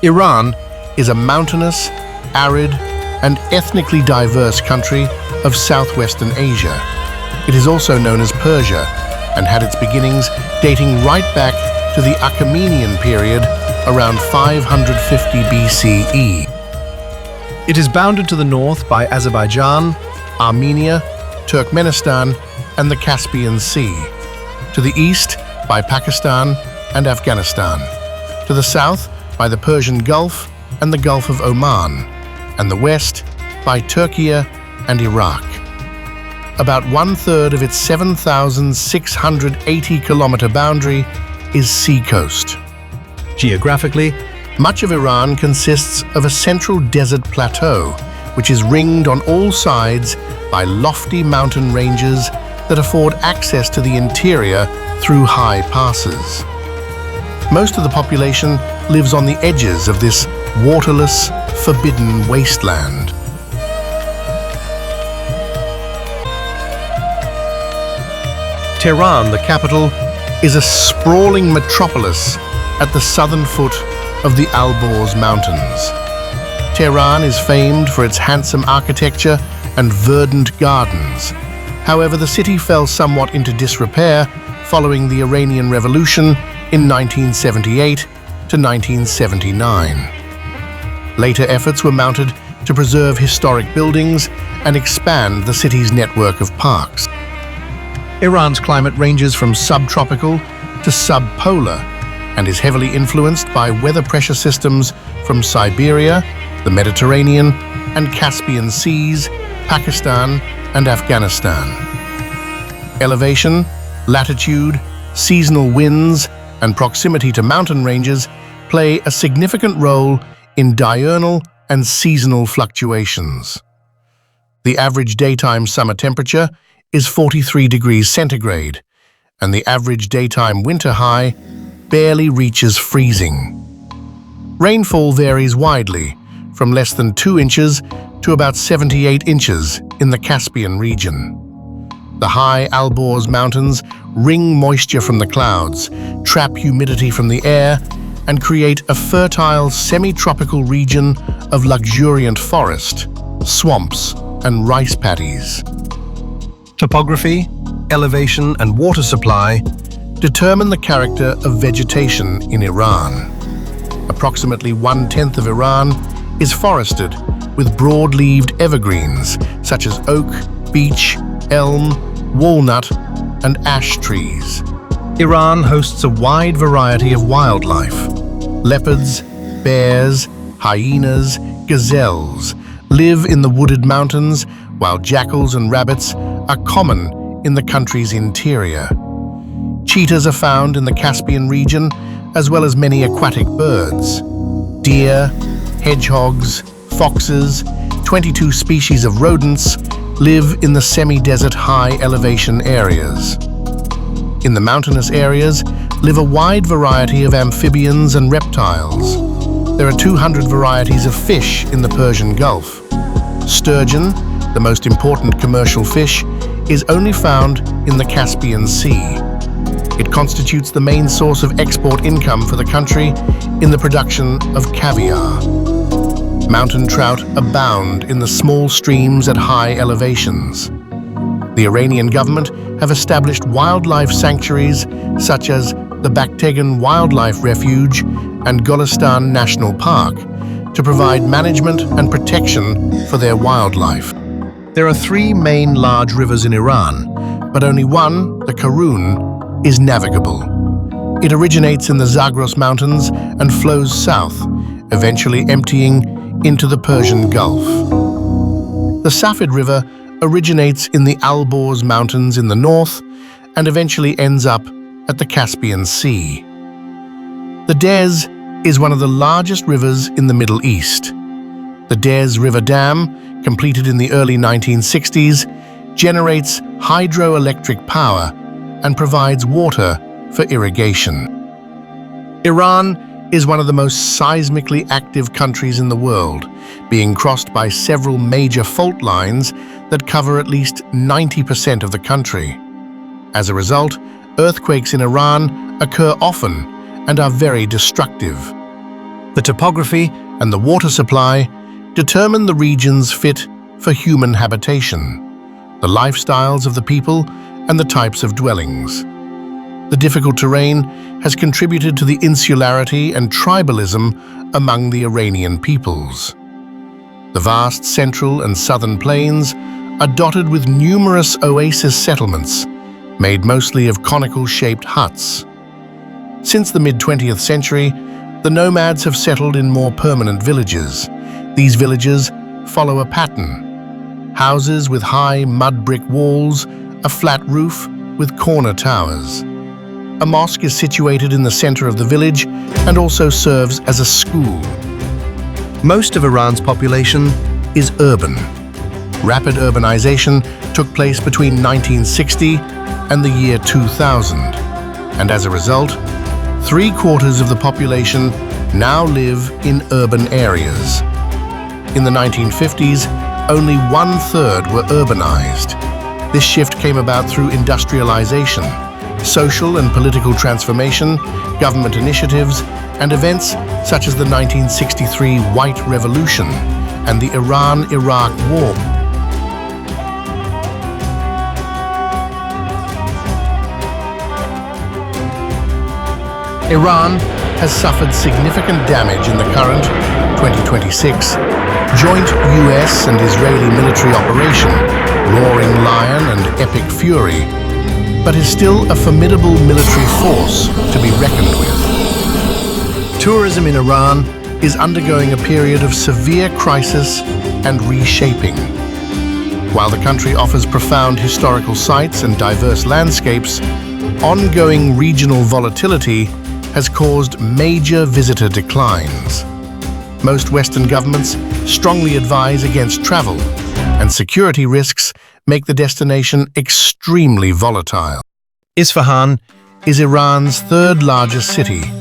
Iran is a mountainous, arid, and ethnically diverse country of southwestern Asia. It is also known as Persia and had its beginnings dating right back to the Achaemenian period around 550 BCE. It is bounded to the north by Azerbaijan, Armenia, Turkmenistan, and the Caspian Sea, to the east by Pakistan and Afghanistan, to the south by the Persian Gulf and the Gulf of Oman, and the west by Turkey and Iraq. About one-third of its 7,680-kilometer boundary is seacoast. Geographically, much of Iran consists of a central desert plateau, which is ringed on all sides by lofty mountain ranges that afford access to the interior through high passes. Most of the population lives on the edges of this waterless, forbidden wasteland. Tehran, the capital, is a sprawling metropolis at the southern foot of the Alborz Mountains. Tehran is famed for its handsome architecture and verdant gardens. However, the city fell somewhat into disrepair following the Iranian Revolution in 1978 to 1979. Later efforts were mounted to preserve historic buildings and expand the city's network of parks. Iran's climate ranges from subtropical to subpolar and is heavily influenced by weather pressure systems from Siberia, the Mediterranean, and Caspian Seas, Pakistan, and Afghanistan. Elevation, latitude, seasonal winds, and proximity to mountain ranges play a significant role in diurnal and seasonal fluctuations. The average daytime summer temperature is 43 degrees centigrade, and the average daytime winter high barely reaches freezing. Rainfall varies widely, from less than 2 inches to about 78 inches in the Caspian region. The high Alborz Mountains wring moisture from the clouds, trap humidity from the air, and create a fertile semi-tropical region of luxuriant forest, swamps, and rice paddies. Topography, elevation, and water supply determine the character of vegetation in Iran. Approximately 1/10 of Iran is forested with broad-leaved evergreens such as oak, beech, elm, walnut, and ash trees. Iran hosts a wide variety of wildlife. Leopards, bears, hyenas, gazelles live in the wooded mountains, while jackals and rabbits are common in the country's interior. Cheetahs are found in the Caspian region, as well as many aquatic birds. Deer, hedgehogs, foxes, 22 species of rodents live in the semi-desert high-elevation areas. In the mountainous areas live a wide variety of amphibians and reptiles. There are 200 varieties of fish in the Persian Gulf. Sturgeon, the most important commercial fish, is only found in the Caspian Sea. It constitutes the main source of export income for the country in the production of caviar. Mountain trout abound in the small streams at high elevations. The Iranian government have established wildlife sanctuaries such as the Bakhtegan Wildlife Refuge and Golistan National Park to provide management and protection for their wildlife. There are 3 main large rivers in Iran, but only one, the Karun, is navigable. It originates in the Zagros Mountains and flows south, eventually emptying into the Persian Gulf. The Safed River originates in the Alborz Mountains in the north and eventually ends up at the Caspian Sea. The Dez is one of the largest rivers in the Middle East. The Dez River Dam, completed in the early 1960s, generates hydroelectric power and provides water for irrigation. Iran is one of the most seismically active countries in the world, being crossed by several major fault lines that cover at least 90% of the country. As a result, earthquakes in Iran occur often and are very destructive. The topography and the water supply determine the regions fit for human habitation, the lifestyles of the people, and the types of dwellings. The difficult terrain has contributed to the insularity and tribalism among the Iranian peoples. The vast central and southern plains are dotted with numerous oasis settlements, made mostly of conical-shaped huts. Since the mid-20th century, the nomads have settled in more permanent villages. These villages follow a pattern: houses with high mud brick walls, a flat roof with corner towers. A mosque is situated in the center of the village and also serves as a school. Most of Iran's population is urban. Rapid urbanization took place between 1960 and the year 2000, and as a result, 3/4 of the population now live in urban areas. In the 1950s, only 1/3 were urbanized. This shift came about through industrialization, social and political transformation, government initiatives, and events such as the 1963 White Revolution and the Iran-Iraq War. Iran has suffered significant damage in the current 2026 joint US and Israeli military operation, Roaring Lion and Epic Fury, but is still a formidable military force to be reckoned with. Tourism in Iran is undergoing a period of severe crisis and reshaping. While the country offers profound historical sites and diverse landscapes, ongoing regional volatility has caused major visitor declines. Most Western governments strongly advise against travel, and security risks make the destination extremely volatile. Isfahan is Iran's third largest city,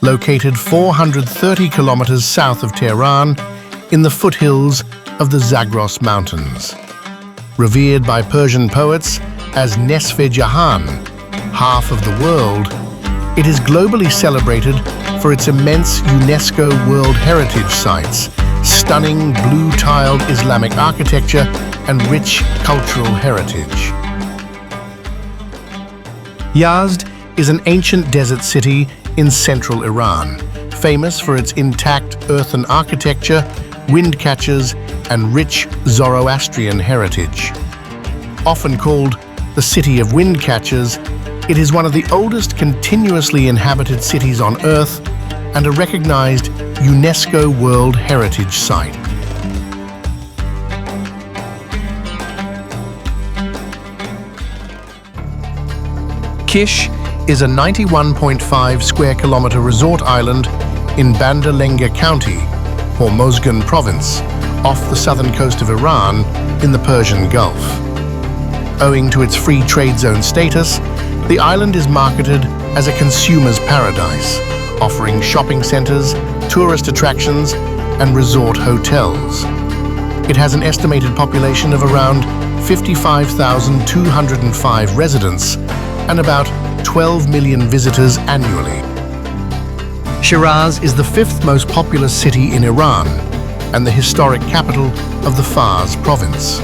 located 430 kilometers south of Tehran in the foothills of the Zagros Mountains. Revered by Persian poets as Nesf-e-Jahan, half of the world, it is globally celebrated for its immense UNESCO World Heritage Sites, stunning blue-tiled Islamic architecture, and rich cultural heritage. Yazd is an ancient desert city in central Iran, famous for its intact earthen architecture, wind catchers, and rich Zoroastrian heritage. Often called the City of Wind Catchers, it is one of the oldest continuously inhabited cities on Earth and a recognized UNESCO World Heritage Site. Kish is a 91.5 square kilometer resort island in Banda Lenga County, Hormozgan Province, off the southern coast of Iran in the Persian Gulf. Owing to its free trade zone status, the island is marketed as a consumer's paradise, offering shopping centers, tourist attractions, and resort hotels. It has an estimated population of around 55,205 residents and about 12 million visitors annually. Shiraz is the fifth most populous city in Iran and the historic capital of the Fars province.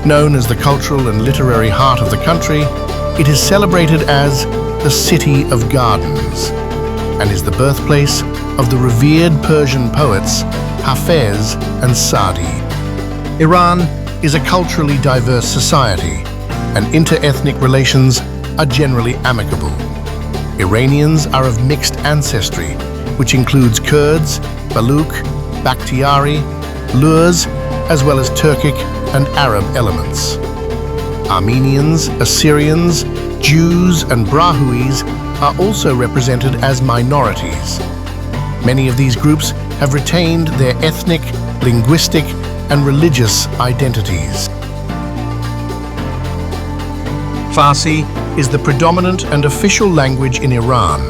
Known as the cultural and literary heart of the country, it is celebrated as the City of Gardens and is the birthplace of the revered Persian poets Hafez and Sa'di. Iran is a culturally diverse society, and inter-ethnic relations are generally amicable. Iranians are of mixed ancestry, which includes Kurds, Baluch, Bakhtiari, Lurs, as well as Turkic and Arab elements. Armenians, Assyrians, Jews, and Brahuis are also represented as minorities. Many of these groups have retained their ethnic, linguistic, and religious identities. Farsi is the predominant and official language in Iran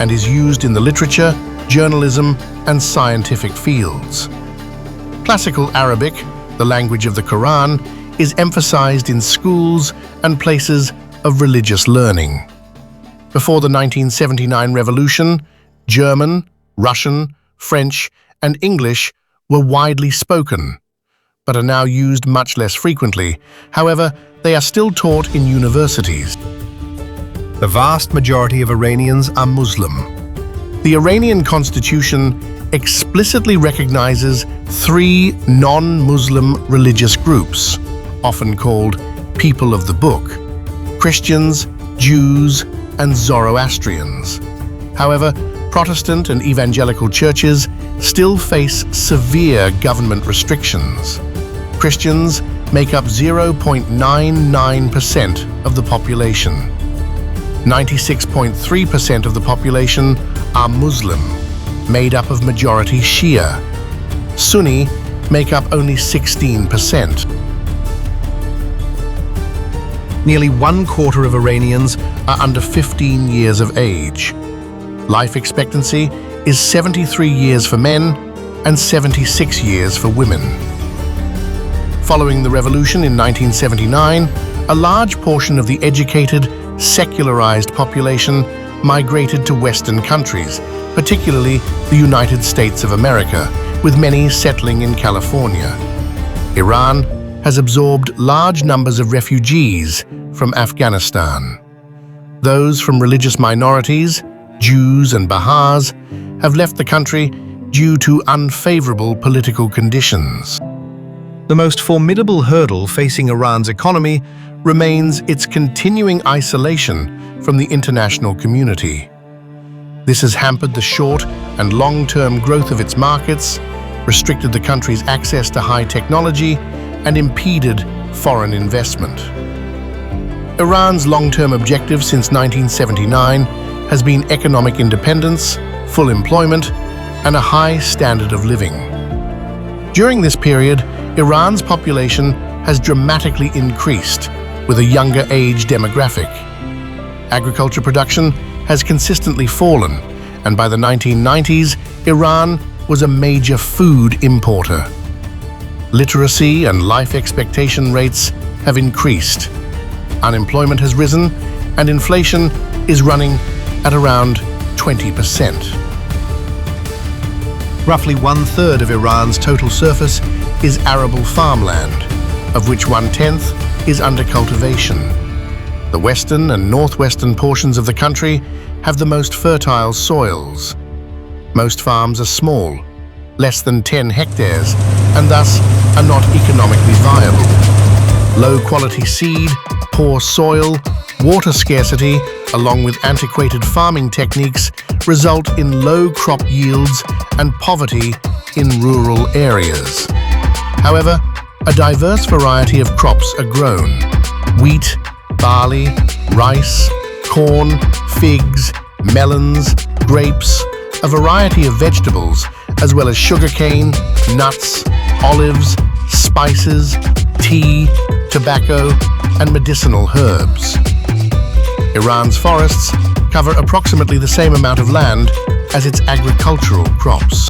and is used in the literature, journalism, and scientific fields. Classical Arabic, the language of the Quran, is emphasized in schools and places of religious learning. Before the 1979 revolution, German, Russian, French, and English were widely spoken, but are now used much less frequently. However, they are still taught in universities. The vast majority of Iranians are Muslim. The Iranian constitution explicitly recognizes three non-Muslim religious groups, often called people of the book: Christians, Jews, and Zoroastrians. However, Protestant and evangelical churches still face severe government restrictions. Christians make up 0.99% of the population. 96.3% of the population are Muslim, made up of majority Shia. Sunni make up only 16%. Nearly 1/4 of Iranians are under 15 years of age. Life expectancy is 73 years for men and 76 years for women. Following the revolution in 1979, a large portion of the educated, secularized population migrated to Western countries, particularly the United States of America, with many settling in California. Iran has absorbed large numbers of refugees from Afghanistan. Those from religious minorities, Jews and Baha'is, have left the country due to unfavorable political conditions. The most formidable hurdle facing Iran's economy remains its continuing isolation from the international community. This has hampered the short and long-term growth of its markets, restricted the country's access to high technology, and impeded foreign investment. Iran's long-term objective since 1979 has been economic independence, full employment, and a high standard of living. During this period, Iran's population has dramatically increased, with a younger age demographic. Agriculture production has consistently fallen, and by the 1990s, Iran was a major food importer. Literacy and life expectation rates have increased. Unemployment has risen, and inflation is running at around 20%. Roughly 1/3 of Iran's total surface is arable farmland, of which 1/10 is under cultivation. The western and northwestern portions of the country have the most fertile soils. Most farms are small, less than 10 hectares, and thus are not economically viable. Low-quality seed, poor soil, water scarcity, along with antiquated farming techniques, result in low crop yields and poverty in rural areas. However, a diverse variety of crops are grown: wheat, barley, rice, corn, figs, melons, grapes, a variety of vegetables, as well as sugarcane, nuts, olives, spices, tea, tobacco, and medicinal herbs. Iran's forests cover approximately the same amount of land as its agricultural crops.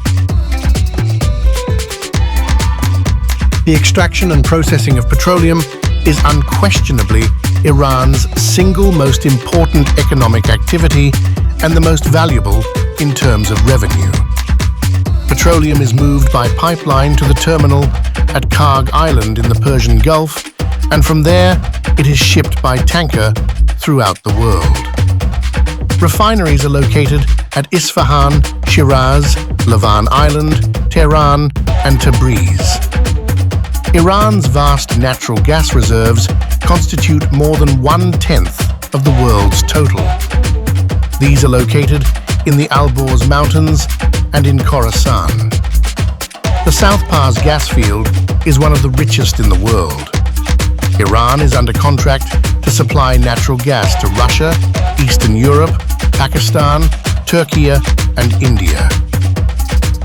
The extraction and processing of petroleum is unquestionably Iran's single most important economic activity and the most valuable in terms of revenue. Petroleum is moved by pipeline to the terminal at Karg Island in the Persian Gulf, and from there it is shipped by tanker throughout the world. Refineries are located at Isfahan, Shiraz, Lavan Island, Tehran, and Tabriz. Iran's vast natural gas reserves constitute more than 1/10 of the world's total. These are located in the Alborz Mountains and in Khorasan. The South Pars gas field is one of the richest in the world. Iran is under contract to supply natural gas to Russia, Eastern Europe, Pakistan, Turkey, and India.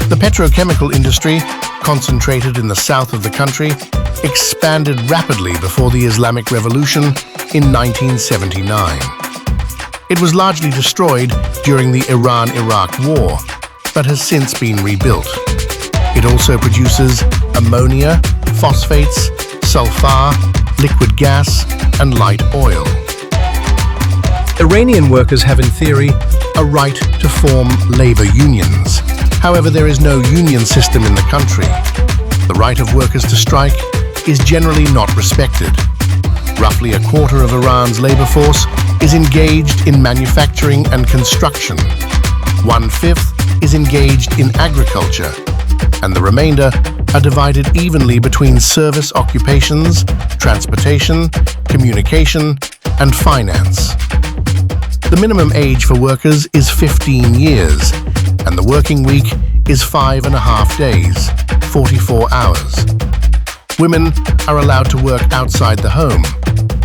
The petrochemical industry, concentrated in the south of the country, expanded rapidly before the Islamic Revolution in 1979. It was largely destroyed during the Iran-Iraq War, but has since been rebuilt. It also produces ammonia, phosphates, sulfur, liquid gas, and light oil. Iranian workers have, in theory, a right to form labor unions. However, there is no union system in the country. The right of workers to strike is generally not respected. Roughly a quarter of Iran's labor force is engaged in manufacturing and construction. 1/5 is engaged in agriculture, and the remainder are divided evenly between service occupations, transportation, communication, and finance. The minimum age for workers is 15 years, and the working week is 5.5 days, 44 hours. Women are allowed to work outside the home,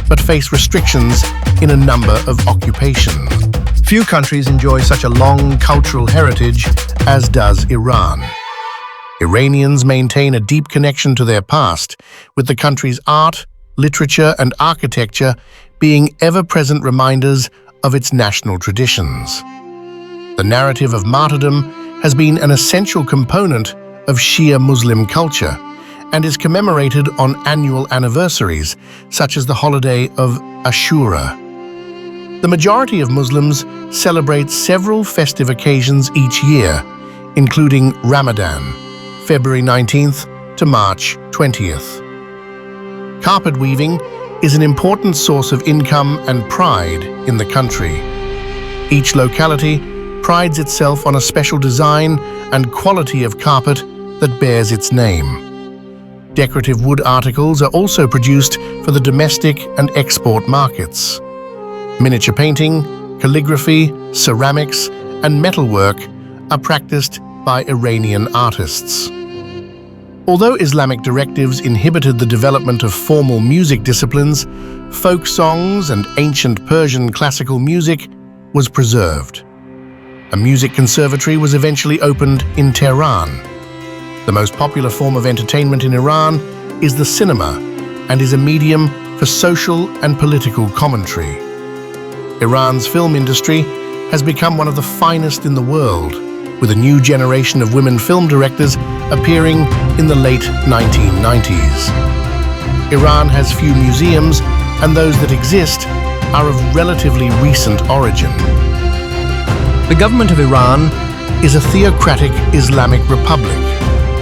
but face restrictions in a number of occupations. Few countries enjoy such a long cultural heritage as does Iran. Iranians maintain a deep connection to their past, with the country's art, literature, and architecture being ever-present reminders of its national traditions. The narrative of martyrdom has been an essential component of Shia Muslim culture and is commemorated on annual anniversaries, such as the holiday of Ashura. The majority of Muslims celebrate several festive occasions each year, including Ramadan, February 19th to March 20th. Carpet weaving is an important source of income and pride in the country. Each locality prides itself on a special design and quality of carpet that bears its name. Decorative wood articles are also produced for the domestic and export markets. Miniature painting, calligraphy, ceramics, and metalwork are practiced by Iranian artists. Although Islamic directives inhibited the development of formal music disciplines, folk songs and ancient Persian classical music was preserved. A music conservatory was eventually opened in Tehran. The most popular form of entertainment in Iran is the cinema and is a medium for social and political commentary. Iran's film industry has become one of the finest in the world, with a new generation of women film directors appearing in the late 1990s. Iran has few museums, and those that exist are of relatively recent origin. The government of Iran is a theocratic Islamic republic,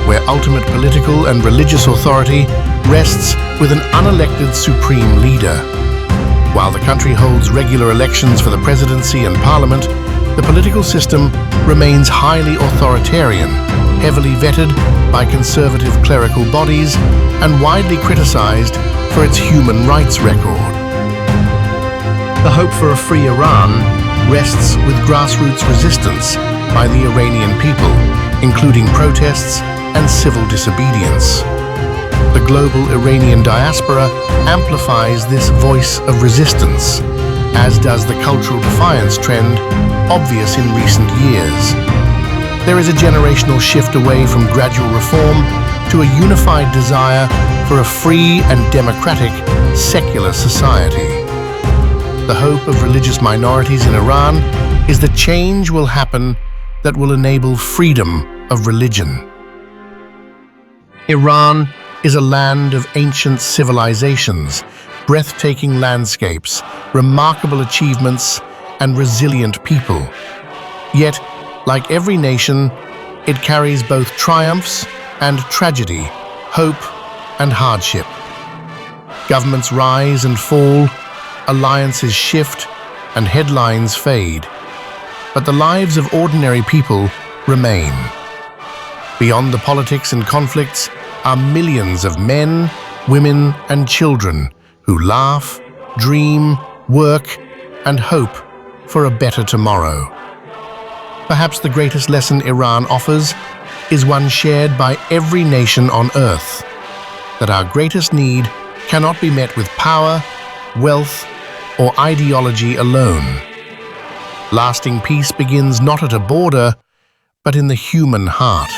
where ultimate political and religious authority rests with an unelected supreme leader. While the country holds regular elections for the presidency and parliament, the political system remains highly authoritarian, heavily vetted by conservative clerical bodies, and widely criticized for its human rights record. The hope for a free Iran rests with grassroots resistance by the Iranian people, including protests and civil disobedience. The global Iranian diaspora amplifies this voice of resistance, as does the cultural defiance trend obvious in recent years. There is a generational shift away from gradual reform to a unified desire for a free and democratic secular society. The hope of religious minorities in Iran is that change will happen that will enable freedom of religion. Iran is a land of ancient civilizations, breathtaking landscapes, remarkable achievements, and resilient people. Yet, like every nation, it carries both triumphs and tragedy, hope and hardship. Governments rise and fall, alliances shift, and headlines fade. But the lives of ordinary people remain. Beyond the politics and conflicts are millions of men, women, and children who laugh, dream, work, and hope for a better tomorrow. Perhaps the greatest lesson Iran offers is one shared by every nation on earth, that our greatest need cannot be met with power, wealth, or ideology alone. Lasting peace begins not at a border, but in the human heart.